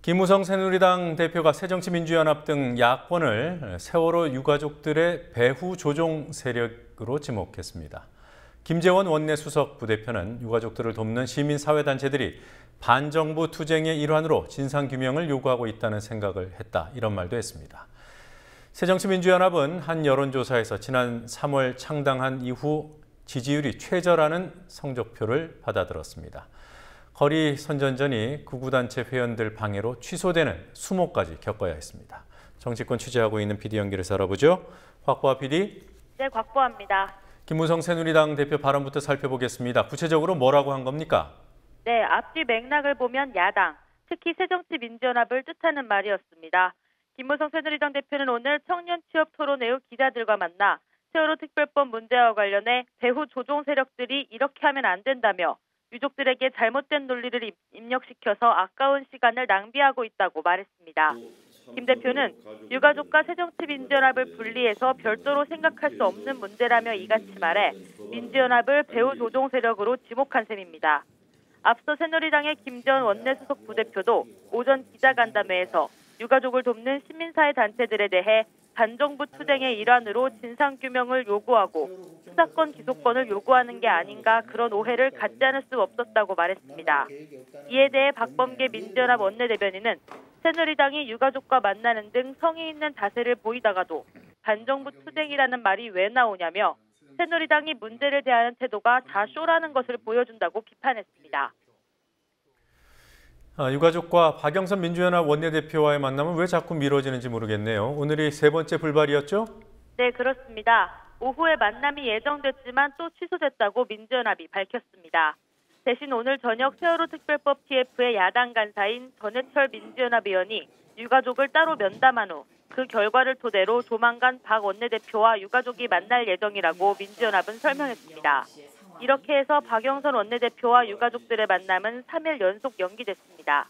김무성 새누리당 대표가 새정치민주연합 등 야권을 세월호 유가족들의 배후 조종 세력으로 지목했습니다. 김재원 원내수석 부대표는 유가족들을 돕는 시민사회단체들이 반정부 투쟁의 일환으로 진상규명을 요구하고 있다는 생각을 했다, 이런 말도 했습니다. 새정치민주연합은 한 여론조사에서 지난 3월 창당한 이후 지지율이 최저라는 성적표를 받아들었습니다. 거리 선전전이 구구단체 회원들 방해로 취소되는 수모까지 겪어야 했습니다. 정치권 취재하고 있는 PD 연결해서 알아보죠. 곽보아 PD. 네, 곽보아입니다. 김무성 새누리당 대표 발언부터 살펴보겠습니다. 구체적으로 뭐라고 한 겁니까? 네, 앞뒤 맥락을 보면 야당, 특히 새정치민주연합을 뜻하는 말이었습니다. 김무성 새누리당 대표는 오늘 청년 취업 토론회 후 기자들과 만나 세월호 특별법 문제와 관련해 배후 조종 세력들이 이렇게 하면 안 된다며 유족들에게 잘못된 논리를 입력시켜서 아까운 시간을 낭비하고 있다고 말했습니다. 김 대표는 유가족과 새정치민주연합을 분리해서 별도로 생각할 수 없는 문제라며 이같이 말해 민주연합을 배후 조종 세력으로 지목한 셈입니다. 앞서 새누리당의 김재원 원내수석 부대표도 오전 기자간담회에서 유가족을 돕는 시민사회 단체들에 대해 반정부 투쟁의 일환으로 진상규명을 요구하고 수사권 기소권을 요구하는 게 아닌가, 그런 오해를 갖지 않을 수 없었다고 말했습니다. 이에 대해 박범계 민주연합 원내대변인은 새누리당이 유가족과 만나는 등 성의 있는 자세를 보이다가도 반정부 투쟁이라는 말이 왜 나오냐며 새누리당이 문제를 대하는 태도가 다 쇼라는 것을 보여준다고 비판했습니다. 유가족과 박영선 민주연합 원내대표와의 만남은 왜 자꾸 미뤄지는지 모르겠네요. 오늘이 세 번째 불발이었죠? 네, 그렇습니다. 오후에 만남이 예정됐지만 또 취소됐다고 민주연합이 밝혔습니다. 대신 오늘 저녁 세월호 특별법 TF의 야당 간사인 전해철 민주연합 의원이 유가족을 따로 면담한 후 그 결과를 토대로 조만간 박 원내대표와 유가족이 만날 예정이라고 민주연합은 설명했습니다. 이렇게 해서 박영선 원내대표와 유가족들의 만남은 3일 연속 연기됐습니다.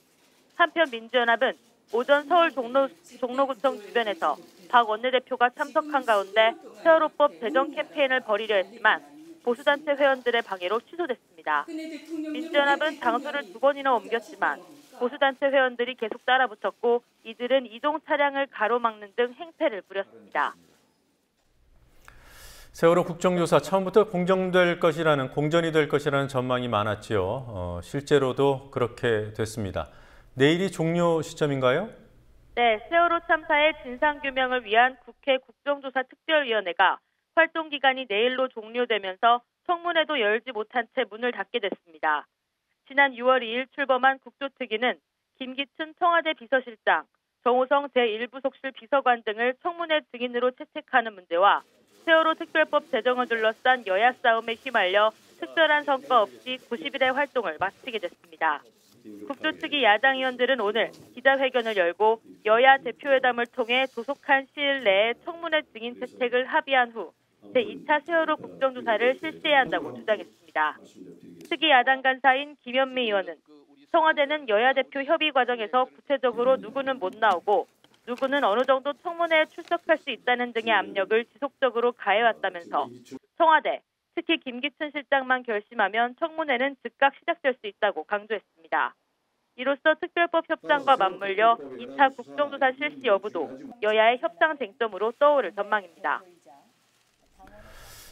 한편 민주연합은 오전 서울 종로구청 주변에서 박 원내대표가 참석한 가운데 세월호법 제정 캠페인을 벌이려 했지만 보수단체 회원들의 방해로 취소됐습니다. 민주연합은 장소를 2번이나 옮겼지만 보수단체 회원들이 계속 따라붙었고 이들은 이동 차량을 가로막는 등 행패를 부렸습니다. 세월호 국정조사 처음부터 공정이 될 것이라는 전망이 많았지요. 실제로도 그렇게 됐습니다. 내일이 종료 시점인가요? 네, 세월호 참사의 진상규명을 위한 국회 국정조사 특별위원회가 활동 기간이 내일로 종료되면서 청문회도 열지 못한 채 문을 닫게 됐습니다. 지난 6월 2일 출범한 국조특위는 김기춘 청와대 비서실장, 정호성 제1부속실 비서관 등을 청문회 증인으로 채택하는 문제와 세월호 특별법 제정을 둘러싼 여야 싸움에 휘말려 특별한 성과 없이 90일의 활동을 마치게 됐습니다. 국조특위 야당 의원들은 오늘 기자회견을 열고 여야 대표회담을 통해 조속한 시일 내에 청문회 증인 채택을 합의한 후 제2차 세월호 국정조사를 실시해야 한다고 주장했습니다. 특히 야당 간사인 김현미 의원은 청와대는 여야 대표 협의 과정에서 구체적으로 누구는 못 나오고 누구는 어느 정도 청문회에 출석할 수 있다는 등의 압력을 지속적으로 가해왔다면서 청와대, 특히 김기춘 실장만 결심하면 청문회는 즉각 시작될 수 있다고 강조했습니다. 이로써 특별법 협상과 맞물려 2차 국정조사 실시 여부도 여야의 협상 쟁점으로 떠오를 전망입니다.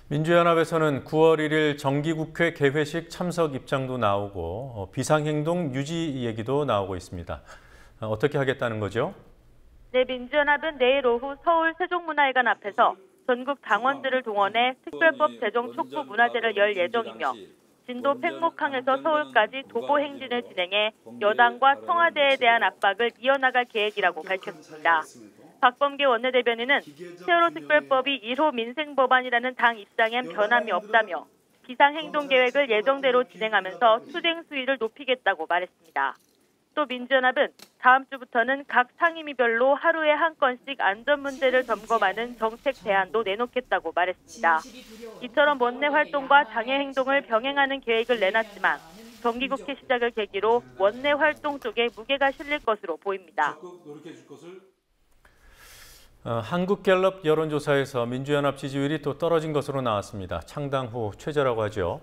민주연합에서는 9월 1일 정기국회 개회식 참석 입장도 나오고 비상행동 유지 얘기도 나오고 있습니다. 어떻게 하겠다는 거죠? 네, 민주연합은 내일 오후 서울 세종문화회관 앞에서 전국 당원들을 동원해 특별법 제정 촉구 문화제를 열 예정이며 진도 팽목항에서 서울까지 도보 행진을 진행해 여당과 청와대에 대한 압박을 이어나갈 계획이라고 밝혔습니다. 박범계 원내대변인은 세월호 특별법이 1호 민생법안이라는 당 입장엔 변함이 없다며 비상행동계획을 예정대로 진행하면서 투쟁 수위를 높이겠다고 말했습니다. 또 민주연합은 다음 주부터는 각 상임위별로 하루에 한 건씩 안전 문제를 점검하는 정책 대안도 내놓겠다고 말했습니다. 이처럼 원내 활동과 장애 행동을 병행하는 계획을 내놨지만 정기국회 시작을 계기로 원내 활동 쪽에 무게가 실릴 것으로 보입니다. 한국갤럽 여론조사에서 민주연합 지지율이 또 떨어진 것으로 나왔습니다. 창당 후 최저라고 하죠.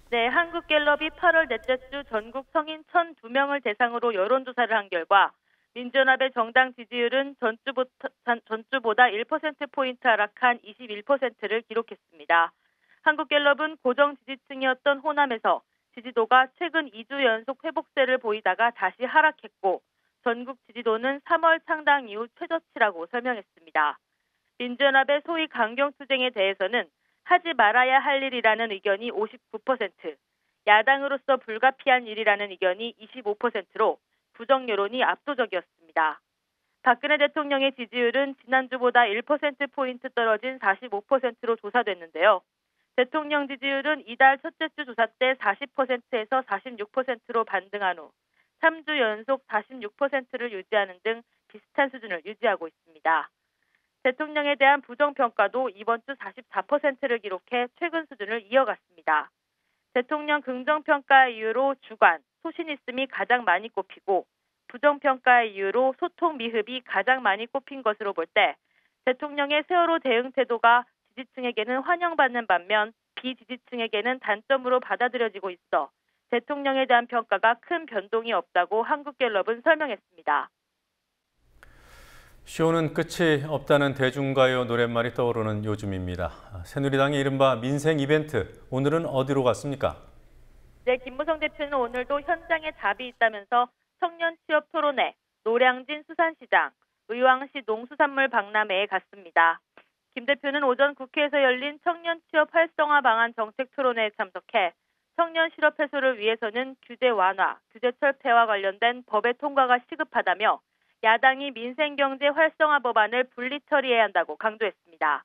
네, 한국갤럽이 8월 넷째 주 전국 성인 1,002명을 대상으로 여론조사를 한 결과 민주연합의 정당 지지율은 전주보다 1%포인트 하락한 21%를 기록했습니다. 한국갤럽은 고정 지지층이었던 호남에서 지지도가 최근 2주 연속 회복세를 보이다가 다시 하락했고 전국 지지도는 3월 창당 이후 최저치라고 설명했습니다. 민주연합의 소위 강경투쟁에 대해서는 하지 말아야 할 일이라는 의견이 59%, 야당으로서 불가피한 일이라는 의견이 25%로 부정 여론이 압도적이었습니다. 박근혜 대통령의 지지율은 지난주보다 1%포인트 떨어진 45%로 조사됐는데요. 대통령 지지율은 이달 첫째 주 조사 때 40%에서 46%로 반등한 후 3주 연속 46%를 유지하는 등 비슷한 수준을 유지하고 있습니다. 대통령에 대한 부정평가도 이번 주 44%를 기록해 최근 수준을 이어갔습니다. 대통령 긍정평가 이유로 주관, 소신 있음이 가장 많이 꼽히고 부정평가 이유로 소통 미흡이 가장 많이 꼽힌 것으로 볼 때 대통령의 세월호 대응 태도가 지지층에게는 환영받는 반면 비지지층에게는 단점으로 받아들여지고 있어 대통령에 대한 평가가 큰 변동이 없다고 한국갤럽은 설명했습니다. 쇼는 끝이 없다는 대중가요 노랫말이 떠오르는 요즘입니다. 새누리당의 이른바 민생 이벤트, 오늘은 어디로 갔습니까? 네, 김무성 대표는 오늘도 현장에 잡이 있다면서 청년 취업 토론회, 노량진 수산시장, 의왕시 농수산물 박람회에 갔습니다. 김 대표는 오전 국회에서 열린 청년 취업 활성화 방안 정책 토론회에 참석해 청년 실업 해소를 위해서는 규제 완화, 규제 철폐와 관련된 법의 통과가 시급하다며 야당이 민생경제 활성화 법안을 분리 처리해야 한다고 강조했습니다.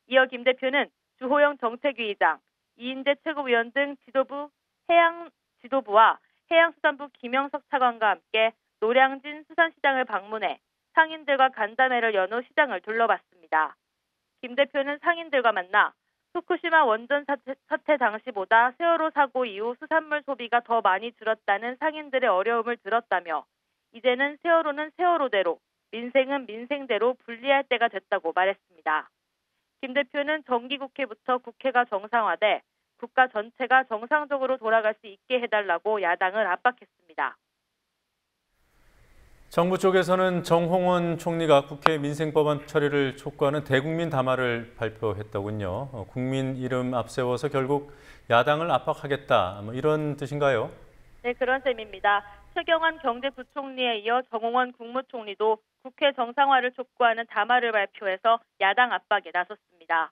이어 김 대표는 주호영 정책위의장, 이인재 최고위원 등 지도부와 해양수산부 김영석 차관과 함께 노량진 수산시장을 방문해 상인들과 간담회를 연 후 시장을 둘러봤습니다. 김 대표는 상인들과 만나 후쿠시마 원전 사태 당시보다 세월호 사고 이후 수산물 소비가 더 많이 줄었다는 상인들의 어려움을 들었다며 이제는 세월호는 세월호대로, 민생은 민생대로 분리할 때가 됐다고 말했습니다. 김 대표는 정기국회부터 국회가 정상화돼 국가 전체가 정상적으로 돌아갈 수 있게 해달라고 야당을 압박했습니다. 정부 쪽에서는 정홍원 총리가 국회 민생법안 처리를 촉구하는 대국민 담화를 발표했더군요. 국민 이름 앞세워서 결국 야당을 압박하겠다, 이런 뜻인가요? 네, 그런 셈입니다. 최경환 경제부총리에 이어 정홍원 국무총리도 국회 정상화를 촉구하는 담화를 발표해서 야당 압박에 나섰습니다.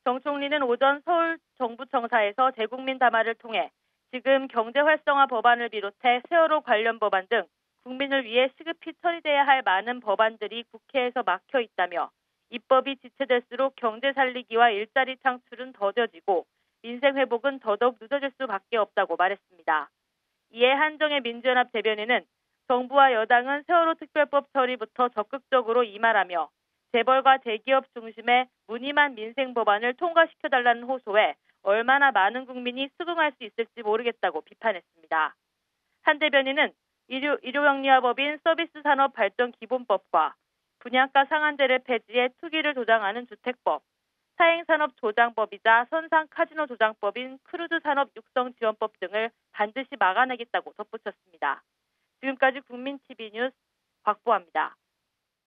정 총리는 오전 서울 정부청사에서 대국민 담화를 통해 지금 경제 활성화 법안을 비롯해 세월호 관련 법안 등 국민을 위해 시급히 처리돼야 할 많은 법안들이 국회에서 막혀 있다며 입법이 지체될수록 경제 살리기와 일자리 창출은 더뎌지고 민생 회복은 더더욱 늦어질 수밖에 없다고 말했습니다. 이에 한정혜 민주연합 대변인은 정부와 여당은 세월호 특별법 처리부터 적극적으로 임하라며 재벌과 대기업 중심의 무늬만 민생 법안을 통과시켜달라는 호소에 얼마나 많은 국민이 수긍할 수 있을지 모르겠다고 비판했습니다. 한 대변인은 일용영리화법인 서비스산업발전기본법과 분양가 상한제를 폐지해 투기를 조장하는 주택법, 사행산업조장법이자 선상카지노조장법인 크루즈산업육성지원법 등을 반드시 막아내겠다고 덧붙였습니다. 지금까지 국민TV 뉴스 곽보아입니다.